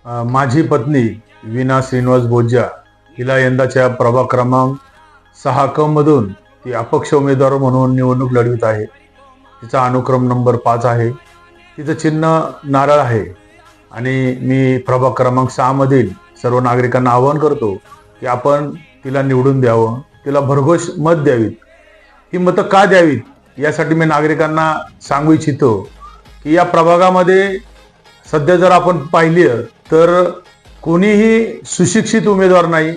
माझी पत्नी वीणा श्रीनिवास बोज्जा हिला यंदाच्या प्रभाग क्रमांक 6 मधून ती अपक्ष उमेदवार म्हणून निवडणूक लढवित आहे। तिचा अनुक्रम नंबर 5 आहे। तिचं चिन्ह नारळ आहे आणि मी प्रभाग क्रमांक 6 मधील सर्व नागरिकांना आवाहन करतो की आपण तिला निवडून द्यावं, तिला भरघोस मत द्यावीत। ही मतं का द्यावीत यासाठी मी नागरिकांना सांगू इच्छितो की या प्रभागामध्ये सध्या जर आपण पाहिली तर कोणीही सुशिक्षित उमेदवार नाही,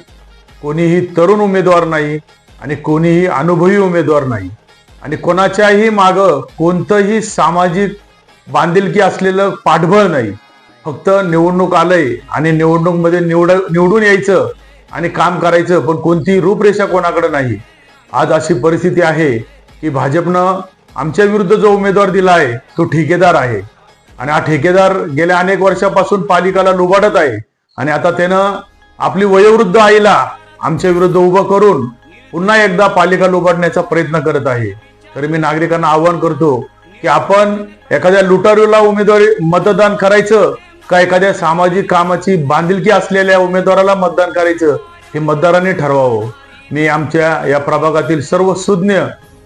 कोणीही तरुण उमेदवार नाही आणि कोणीही अनुभवी उमेदवार नाही आणि कोणाच्याही मागं कोणतंही सामाजिक बांधिलकी असलेलं पाठबळ नाही। फक्त निवडणूक आलंय आणि निवडणूकमध्ये निवडून यायचं आणि काम करायचं, पण कोणती रूपरेषा कोणाकडे नाही। आज अशी परिस्थिती आहे की भाजपनं आमच्या विरुद्ध जो उमेदवार दिला आहे तो ठेकेदार आहे आणि हा ठेकेदार गेल्या अनेक वर्षापासून पालिकाला लुबाडत आहे आणि आता त्यानं आपली वयोवृद्ध आईला आमच्या विरुद्ध उभं करून पुन्हा एकदा पालिका लुबाडण्याचा प्रयत्न करत आहे। तर मी नागरिकांना आवाहन करतो की आपण एखाद्या लुटारूला उमेदवारी मतदान करायचं का एखाद्या सामाजिक कामाची बांधिलकी असलेल्या उमेदवाराला मतदान करायचं हे मतदारांनी ठरवावं। मी आमच्या या प्रभागातील सर्व सुज्ञ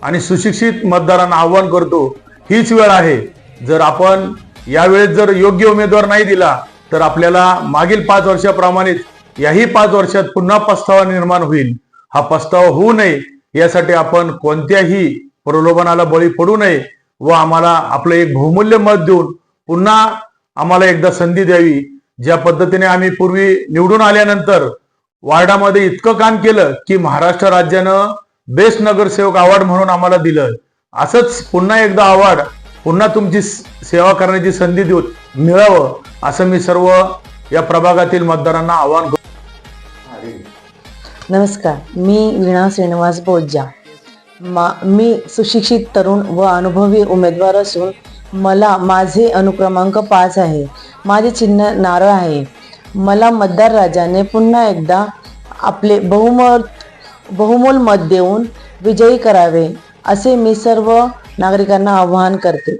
आणि सुशिक्षित मतदारांना आवाहन करतो, हीच वेळ आहे। जर आपण यावेळेस जर योग्य उमेदवार नाही दिला तर आपल्याला मागील 5 वर्षाप्रमाणेच याही 5 वर्षात पुन्हा पस्तावा निर्माण होईल। हा पस्तावा होऊ नये यासाठी आपण कोणत्याही प्रलोभनाला बळी पडू नये व आम्हाला आपलं एक बहुमूल्य मत देऊन पुन्हा आम्हाला एकदा संधी द्यावी। ज्या पद्धतीने आम्ही पूर्वी निवडून आल्यानंतर वार्डामध्ये इतकं काम केलं की महाराष्ट्र राज्यानं बेस्ट नगरसेवक अवॉर्ड म्हणून आम्हाला दिलं, असंच पुन्हा एकदा अवॉर्ड पुन्हा तुमची सेवा करण्याची संधी देऊन मिळावं असं मी सर्व या प्रभागातील मतदारांना आवाहन करतो। नमस्कार, मी वीणा श्रीनिवास बोज्जा। मी सुशिक्षित तरुण व अनुभवी उमेदवार असून मला माझे अनुक्रमांक 5 आहे। माझे चिन्ह नारळ आहे। मला मतदार राजाने पुन्हा एकदा आपले बहुमोल मत देऊन विजयी करावे असे मी सर्व नागरिकांना आवाहन करते।